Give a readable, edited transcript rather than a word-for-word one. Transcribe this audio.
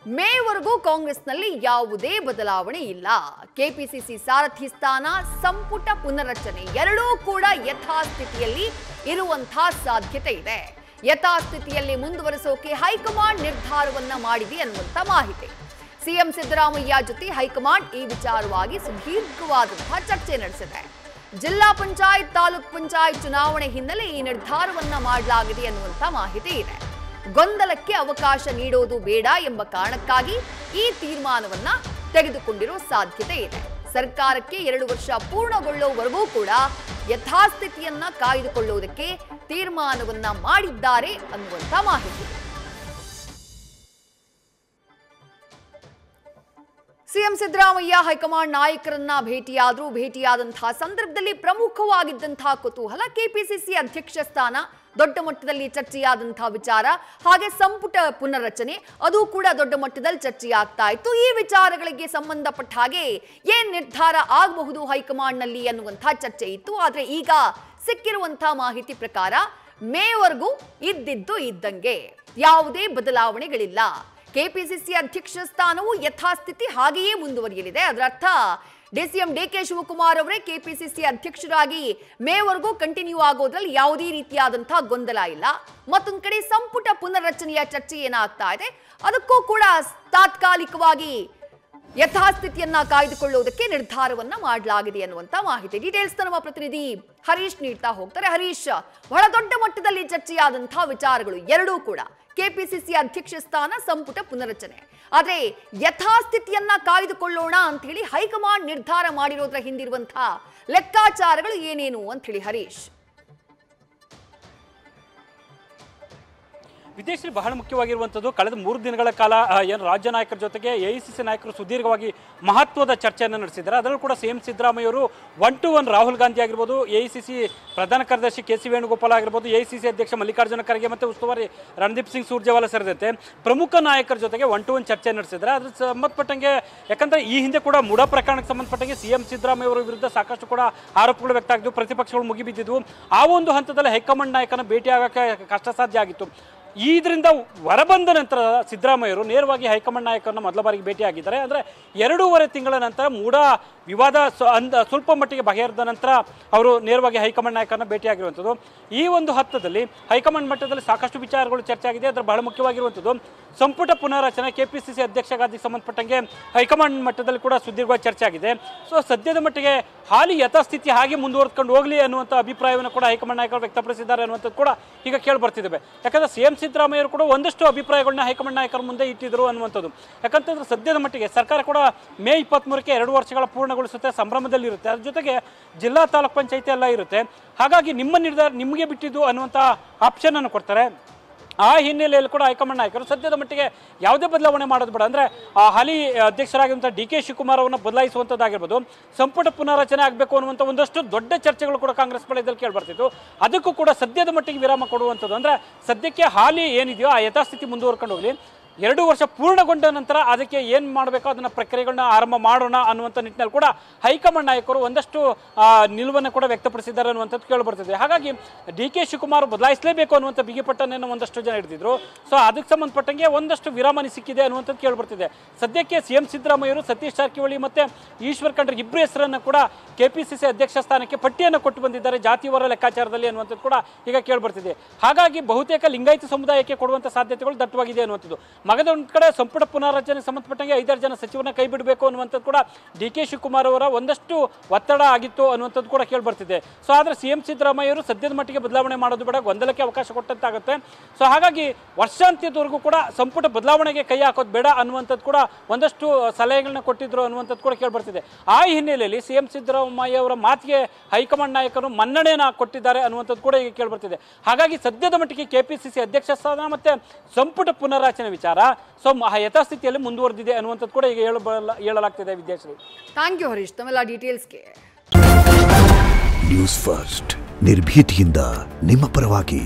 ಮೇವರೆಗೂ ಕಾಂಗ್ರೆಸ್ನಲ್ಲಿ ಯಾವುದೇ ಬದಲಾವಣೆ ಇಲ್ಲ. ಕೆಪಿಸಿಸಿ ಸಾರಥಿ ಸ್ಥಾನ, ಸಂಪುಟ ಪುನರ್ರಚನೆ ಎರಡೂ ಕೂಡ ಯಥಾಸ್ಥಿತಿಯಲ್ಲಿ ಇರುವಂತಹ ಸಾಧ್ಯತೆ ಇದೆ. ಯಥಾಸ್ಥಿತಿಯಲ್ಲಿ ಮುಂದುವರಿಸೋಕೆ ಹೈಕಮಾಂಡ್ ನಿರ್ಧಾರವನ್ನ ಮಾಡಿದೆ ಅನ್ನುವಂತ ಮಾಹಿತಿ. ಸಿಎಂ ಸಿದ್ದರಾಮಯ್ಯ ಜೊತೆ ಹೈಕಮಾಂಡ್ ಈ ವಿಚಾರವಾಗಿ ಸುದೀರ್ಘವಾದಂತಹ ಚರ್ಚೆ ನಡೆಸಿದೆ. ಜಿಲ್ಲಾ ಪಂಚಾಯತ್, ತಾಲೂಕ್ ಪಂಚಾಯತ್ ಚುನಾವಣೆ ಹಿನ್ನೆಲೆ ಈ ನಿರ್ಧಾರವನ್ನ ಮಾಡಲಾಗಿದೆ ಅನ್ನುವಂತ ಮಾಹಿತಿ ಇದೆ. ಗೊಂದಲಕ್ಕೆ ಅವಕಾಶ ನೀಡೋದು ಬೇಡ ಎಂಬ ಕಾರಣಕ್ಕಾಗಿ ಈ ತೀರ್ಮಾನವನ್ನ ತೆಗೆದುಕೊಂಡಿರೋ ಸಾಧ್ಯತೆ ಇದೆ. ಸರ್ಕಾರಕ್ಕೆ 2 ವರ್ಷ ಪೂರ್ಣಗೊಳ್ಳುವವರೆಗೂ ಕೂಡ ಯಥಾಸ್ಥಿತಿಯನ್ನ ಕಾಯ್ದುಕೊಳ್ಳುವುದಕ್ಕೆ ತೀರ್ಮಾನವನ್ನ ಮಾಡಿದ್ದಾರೆ ಅನ್ನುವಂತ ಮಾಹಿತಿ. ಸಿಎಂ ಸಿದ್ದರಾಮಯ್ಯ ಹೈಕಮಾಂಡ್ ನಾಯಕರನ್ನ ಭೇಟಿಯಾದಂತಹ ಸಂದರ್ಭದಲ್ಲಿ ಪ್ರಮುಖವಾಗಿದ್ದಂತಹ ಕುತೂಹಲ ಕೆಪಿಸಿಸಿ ಅಧ್ಯಕ್ಷ ಸ್ಥಾನ, ದೊಡ್ಡ ಮಟ್ಟದಲ್ಲಿ ಚರ್ಚೆಯಾದಂತಹ ವಿಚಾರ, ಹಾಗೆ ಸಂಪುಟ ಪುನರ್ರಚನೆ ಅದು ಕೂಡ ದೊಡ್ಡ ಮಟ್ಟದಲ್ಲಿ ಚರ್ಚೆಯಾಗ್ತಾ ಇತ್ತು. ಈ ವಿಚಾರಗಳಿಗೆ ಸಂಬಂಧಪಟ್ಟ ಹಾಗೆ ಏನ್ ನಿರ್ಧಾರ ಆಗಬಹುದು ಹೈಕಮಾಂಡ್ ನಲ್ಲಿ ಅನ್ನುವಂತಹ ಚರ್ಚೆ ಇತ್ತು. ಆದ್ರೆ ಈಗ ಸಿಕ್ಕಿರುವಂತಹ ಮಾಹಿತಿ ಪ್ರಕಾರ ಮೇವರೆಗೂ ಇದ್ದಿದ್ದು ಇದ್ದಂಗೆ, ಯಾವುದೇ ಬದಲಾವಣೆಗಳಿಲ್ಲ. ಕೆಪಿಸಿಸಿ ಅಧ್ಯಕ್ಷ ಸ್ಥಾನವು ಯಥಾಸ್ಥಿತಿ ಹಾಗೆಯೇ ಮುಂದುವರಿಯಲಿದೆ. ಅದರ ಅರ್ಥ ಡಿಸಿಎಂ ಡಿಕೆ ಶಿವಕುಮಾರ್ ಅವರೇ ಕೆಪಿಸಿಸಿ ಅಧ್ಯಕ್ಷರಾಗಿ ಮೇವರೆಗೂ ಕಂಟಿನ್ಯೂ ಆಗೋದ್ರಲ್ಲಿ ಯಾವುದೇ ರೀತಿಯಾದಂತಹ ಗೊಂದಲ ಇಲ್ಲ. ಮತ್ತೊಂದು ಕಡೆ ಸಂಪುಟ ಪುನರ್ರಚನೆಯ ಚರ್ಚೆ ಏನಾಗ್ತಾ ಇದೆ, ಅದಕ್ಕೂ ಕೂಡ ತಾತ್ಕಾಲಿಕವಾಗಿ ಯಥಾಸ್ಥಿತಿಯನ್ನ ಕಾಯ್ದುಕೊಳ್ಳುವುದಕ್ಕೆ ನಿರ್ಧಾರವನ್ನ ಮಾಡಲಾಗಿದೆ ಅನ್ನುವಂತ ಮಾಹಿತಿ. ಡೀಟೇಲ್ಸ್ ನಮ್ಮ ಪ್ರತಿನಿಧಿ ಹರೀಶ್ ನೀಡ್ತಾ ಹೋಗ್ತಾರೆ. ಹರೀಶ್, ಬಹಳ ದೊಡ್ಡ ಮಟ್ಟದಲ್ಲಿ ಚರ್ಚೆಯಾದಂತಹ ವಿಚಾರಗಳು ಎರಡೂ ಕೂಡ ಕೆಪಿಸಿಸಿ ಅಧ್ಯಕ್ಷ ಸ್ಥಾನ, ಸಂಪುಟ ಪುನರ್ರಚನೆ. ಆದ್ರೆ ಯಥಾಸ್ಥಿತಿಯನ್ನ ಕಾಯ್ದುಕೊಳ್ಳೋಣ ಅಂತ ಹೇಳಿ ಹೈಕಮಾಂಡ್ ನಿರ್ಧಾರ ಮಾಡಿರೋದ್ರ ಹಿಂದಿರುವಂತಹ ಲೆಕ್ಕಾಚಾರಗಳು ಏನೇನು ಅಂತ ಹೇಳಿ ಹರೀಶ್. ವಿದೇಶದಲ್ಲಿ ಬಹಳ ಮುಖ್ಯವಾಗಿರುವಂಥದ್ದು ಕಳೆದ 3 ದಿನಗಳ ಕಾಲ ಏನು ರಾಜ್ಯ ನಾಯಕರ ಜೊತೆಗೆ ಎಐಸಿಸಿ ನಾಯಕರು ಸುದೀರ್ಘವಾಗಿ ಮಹತ್ವದ ಚರ್ಚೆಯನ್ನು ನಡೆಸಿದ್ದಾರೆ. ಅದರಲ್ಲೂ ಕೂಡ ಸಿಎಂ ಸಿದ್ದರಾಮಯ್ಯ ಅವರು 1-to-1 ರಾಹುಲ್ ಗಾಂಧಿ ಆಗಿರ್ಬೋದು, ಎಐಸಿಸಿ ಪ್ರಧಾನ ಕಾರ್ಯದರ್ಶಿ ಕೆ ಸಿ ವೇಣುಗೋಪಾಲ್ ಆಗಿರ್ಬೋದು, ಎಐಸಿಸಿ ಅಧ್ಯಕ್ಷ ಮಲ್ಲಿಕಾರ್ಜುನ ಖರ್ಗೆ ಮತ್ತು ಉಸ್ತುವಾರಿ ರಣದೀಪ್ ಸಿಂಗ್ ಸುರ್ಜೇವಾಲಾ ಸೇರಿದಂತೆ ಪ್ರಮುಖ ನಾಯಕರ ಜೊತೆಗೆ 1-to-1 ಚರ್ಚೆ ನಡೆಸಿದ್ದಾರೆ. ಅದ್ರ ಸಂಬಂಧಪಟ್ಟಂಗೆ ಯಾಕಂದ್ರೆ ಈ ಹಿಂದೆ ಕೂಡ ಮುಡಾ ಪ್ರಕರಣಕ್ಕೆ ಸಂಬಂಧಪಟ್ಟಂಗೆ ಸಿಎಂ ಸಿದ್ದರಾಮಯ್ಯ ಅವರ ವಿರುದ್ಧ ಸಾಕಷ್ಟು ಕೂಡ ಆರೋಪಗಳು ವ್ಯಕ್ತ ಆಗಿದ್ದು, ಪ್ರತಿಪಕ್ಷಗಳು ಮುಗಿಬಿದ್ದಿದ್ವು. ಆ ಒಂದು ಹಂತದಲ್ಲಿ ಹೈಕಮಾಂಡ್ ನಾಯಕನ ಭೇಟಿ ಆಗೋಕ್ಕೆ ಕಷ್ಟ ಸಾಧ್ಯ ಆಗಿತ್ತು. ಇದರಿಂದ ಹೊರಬಂದ ನಂತರ ಸಿದ್ದರಾಮಯ್ಯರು ನೇರವಾಗಿ ಹೈಕಮಾಂಡ್ ನಾಯಕರನ್ನ ಮೊದಲ ಬಾರಿಗೆ ಭೇಟಿಯಾಗಿದ್ದಾರೆ. ಅಂದರೆ 2.5 ತಿಂಗಳ ನಂತರ ಮೂಡಾ ವಿವಾದ ಸ್ವಲ್ಪ ಮಟ್ಟಿಗೆ ಬಗೆಹರಿದ ನಂತರ ಅವರು ನೇರವಾಗಿ ಹೈಕಮಾಂಡ್ ನಾಯಕರನ್ನ ಭೇಟಿಯಾಗಿರುವಂಥದ್ದು. ಈ ಒಂದು ಹಂತದಲ್ಲಿ ಹೈಕಮಾಂಡ್ ಮಟ್ಟದಲ್ಲಿ ಸಾಕಷ್ಟು ವಿಚಾರಗಳು ಚರ್ಚೆ ಆಗಿದೆ. ಅದರ ಬಹಳ ಮುಖ್ಯವಾಗಿರುವಂಥದ್ದು ಸಂಪುಟ ಪುನರ್ರಚನೆ, ಕೆಪಿಸಿಸಿ ಅಧ್ಯಕ್ಷಗಾದಿಗೆ ಸಂಬಂಧಪಟ್ಟಂಗೆ ಹೈಕಮಾಂಡ್ ಮಟ್ಟದಲ್ಲಿ ಕೂಡ ಸುದೀರ್ಘವಾಗಿ ಚರ್ಚೆ ಆಗಿದೆ. ಸೊ ಸದ್ಯದ ಮಟ್ಟಿಗೆ ಹಾಲಿ ಯಥಾಸ್ಥಿತಿ ಹಾಗೆ ಮುಂದುವರೆದುಕೊಂಡು ಹೋಗಲಿ ಅನ್ನುವಂಥ ಅಭಿಪ್ರಾಯವನ್ನು ಕೂಡ ಹೈಕಮಾಂಡ್ ನಾಯಕರು ವ್ಯಕ್ತಪಡಿಸಿದ್ದಾರೆ ಅನ್ನುವಂಥದ್ದು ಕೂಡ ಈಗ ಕೇಳಿಬರ್ತಿದ್ದೇವೆ. ಯಾಕಂದರೆ ಸಿಎಂ ಸಿದ್ದರಾಮಯ್ಯರು ಕೂಡ ಒಂದಷ್ಟು ಅಭಿಪ್ರಾಯಗಳನ್ನ ಹೈಕಮಾಂಡ್ ನಾಯಕರ ಮುಂದೆ ಇಟ್ಟಿದ್ರು ಅನ್ನುವಂಥದ್ದು. ಯಾಕಂತಂದ್ರೆ ಸದ್ಯದ ಮಟ್ಟಿಗೆ ಸರ್ಕಾರ ಕೂಡ ಮೇ 23ಕ್ಕೆ 2 ವರ್ಷಗಳ ಪೂರ್ಣಗೊಳಿಸುತ್ತೆ, ಸಂಭ್ರಮದಲ್ಲಿ ಇರುತ್ತೆ. ಅದ್ರ ಜೊತೆಗೆ ಜಿಲ್ಲಾ ತಾಲೂಕ್ ಪಂಚಾಯತಿ ಎಲ್ಲ ಇರುತ್ತೆ. ಹಾಗಾಗಿ ನಿಮ್ಮ ನಿರ್ಧಾರ ನಿಮಗೆ ಬಿಟ್ಟಿದ್ದು ಅನ್ನುವಂಥ ಆಪ್ಷನ್ ಅನ್ನು ಕೊಡ್ತಾರೆ. ಆ ಹಿನ್ನೆಲೆಯಲ್ಲಿ ಕೂಡ ಹೈಕಮಾಂಡ್ ನಾಯಕರು ಸದ್ಯದ ಮಟ್ಟಿಗೆ ಯಾವುದೇ ಬದಲಾವಣೆ ಮಾಡೋದು ಬೇಡ, ಅಂದರೆ ಹಾಲಿ ಅಧ್ಯಕ್ಷರಾಗಿರುವಂಥ ಡಿ ಕೆ ಶಿವಕುಮಾರ್ ಅವರನ್ನು ಬದಲಾಯಿಸುವಂಥದ್ದಾಗಿರ್ಬೋದು, ಸಂಪುಟ ಪುನರ್ರಚನೆ ಆಗಬೇಕು ಅನ್ನುವಂಥ ಒಂದಷ್ಟು ದೊಡ್ಡ ಚರ್ಚೆಗಳು ಕೂಡ ಕಾಂಗ್ರೆಸ್ ವಲಯದಲ್ಲಿ ಕೇಳಿಬರ್ತಿತ್ತು. ಅದಕ್ಕೂ ಕೂಡ ಸದ್ಯದ ಮಟ್ಟಿಗೆ ವಿರಾಮ ಕೊಡುವಂಥದ್ದು. ಅಂದರೆ ಸದ್ಯಕ್ಕೆ ಹಾಲಿ ಏನಿದೆಯೋ ಆ ಯಥಾಸ್ಥಿತಿ ಮುಂದುವರ್ಕೊಂಡು ಹೋಗಲಿ, 2 ವರ್ಷ ಪೂರ್ಣಗೊಂಡ ನಂತರ ಅದಕ್ಕೆ ಏನು ಮಾಡಬೇಕೋ ಅದನ್ನು ಪ್ರಕ್ರಿಯೆಗಳನ್ನ ಆರಂಭ ಮಾಡೋಣ ಅನ್ನುವಂಥ ನಿಟ್ಟಿನಲ್ಲಿ ಕೂಡ ಹೈಕಮಾಂಡ್ ನಾಯಕರು ಒಂದಷ್ಟು ನಿಲುವನ್ನು ಕೂಡ ವ್ಯಕ್ತಪಡಿಸಿದ್ದಾರೆ ಅನ್ನುವಂಥದ್ದು ಕೇಳಿಬರ್ತಿದೆ. ಹಾಗಾಗಿ ಡಿ ಕೆ ಶಿವಕುಮಾರ್ ಬದಲಾಯಿಸಲೇಬೇಕು ಅನ್ನುವಂಥ ಬಿಗಿಪಟ್ಟನ್ನು ಒಂದಷ್ಟು ಜನ ಹಿಡಿದಿದ್ರು. ಸೊ ಅದಕ್ಕೆ ಸಂಬಂಧಪಟ್ಟಂಗೆ ಒಂದಷ್ಟು ವಿರಾಮ ಸಿಕ್ಕಿದೆ ಅನ್ನುವಂಥದ್ದು ಕೇಳಿಬರ್ತಿದೆ. ಸದ್ಯಕ್ಕೆ ಸಿಎಂ ಸಿದ್ದರಾಮಯ್ಯರು ಸತೀಶ್ ಜಾರಕಿಹೊಳಿ ಮತ್ತು ಈಶ್ವರ್ ಖಂಡ್ರೆ ಇಬ್ಬರು ಹೆಸರನ್ನು ಕೂಡ ಕೆಪಿಸಿಸಿ ಅಧ್ಯಕ್ಷ ಸ್ಥಾನಕ್ಕೆ ಪಟ್ಟಿಯನ್ನು ಕೊಟ್ಟು ಬಂದಿದ್ದಾರೆ ಜಾತಿವಾರ ಲೆಕ್ಕಾಚಾರದಲ್ಲಿ ಅನ್ನುವಂಥದ್ದು ಕೂಡ ಈಗ ಕೇಳಿಬರ್ತಿದೆ. ಹಾಗಾಗಿ ಬಹುತೇಕ ಲಿಂಗಾಯತ ಸಮುದಾಯಕ್ಕೆ ಕೊಡುವಂಥ ಸಾಧ್ಯತೆಗಳು ದಟ್ಟವಾಗಿದೆ ಅನ್ನುವಂಥದ್ದು. ಮಗದೊಂದು ಕಡೆ ಸಂಪುಟ ಪುನರ್ರಚನೆ ಸಂಬಂಧಪಟ್ಟಂಗೆ 5 ಜನ ಸಚಿವರನ್ನ ಕೈ ಬಿಡಬೇಕು ಅನ್ನುವಂಥದ್ದು ಕೂಡ ಡಿ ಕೆ ಶಿವಕುಮಾರ್ ಅವರ ಒಂದಷ್ಟು ಒತ್ತಡ ಆಗಿತ್ತು ಅನ್ನುವಂಥದ್ದು ಕೂಡ ಕೇಳಿಬರ್ತಿದೆ. ಸೊ ಆದರೆ ಸಿಎಂ ಸಿದ್ದರಾಮಯ್ಯರು ಸದ್ಯದ ಮಟ್ಟಿಗೆ ಬದಲಾವಣೆ ಮಾಡೋದು ಬೇಡ, ಗೊಂದಲಕ್ಕೆ ಅವಕಾಶ ಕೊಟ್ಟಂತಾಗುತ್ತೆ. ಸೊ ಹಾಗಾಗಿ ವರ್ಷಾಂತ್ಯದವರೆಗೂ ಕೂಡ ಸಂಪುಟ ಬದಲಾವಣೆಗೆ ಕೈ ಹಾಕೋದು ಬೇಡ ಅನ್ನುವಂಥದ್ದು ಕೂಡ ಒಂದಷ್ಟು ಸಲಹೆಗಳನ್ನ ಕೊಟ್ಟಿದ್ರು ಅನ್ನುವಂಥದ್ದು ಕೂಡ ಕೇಳಿಬರ್ತಿದೆ. ಆ ಹಿನ್ನೆಲೆಯಲ್ಲಿ ಸಿಎಂ ಸಿದ್ದರಾಮಯ್ಯ ಅವರ ಮಾತಿಗೆ ಹೈಕಮಾಂಡ್ ನಾಯಕರು ಮನ್ನಣೆಯನ್ನು ಕೊಟ್ಟಿದ್ದಾರೆ ಅನ್ನುವಂಥದ್ದು ಕೂಡ ಈಗ ಕೇಳಿಬರ್ತಿದೆ. ಹಾಗಾಗಿ ಸದ್ಯದ ಮಟ್ಟಿಗೆ ಕೆಪಿಸಿಸಿ ಅಧ್ಯಕ್ಷ ಸ್ಥಾನ ಮತ್ತು ಸಂಪುಟ ಪುನರ್ರಚನೆ ವಿಚಾರ ಯಥಾಸ್ಥಿತಿಯಲ್ಲಿ ಮುಂದುವರೆದಿದೆ ಅನ್ನುವಂಥದ್ದು ಕೂಡ ಈಗ ಹೇಳಲಾಗ್ತಿದೆ. ವಿದ್ಯಾಶ್ರೀ, ಥ್ಯಾಂಕ್ ಯು ಹರೀಶ್ ತಮ್ಮೆಲ್ಲ ಡೀಟೇಲ್ಸ್ಗೆ. ನ್ಯೂಸ್ ಫಸ್ಟ್ ನಿರ್ಭೀತಿಯಿಂದ ನಿಮ್ಮ ಪರವಾಗಿ.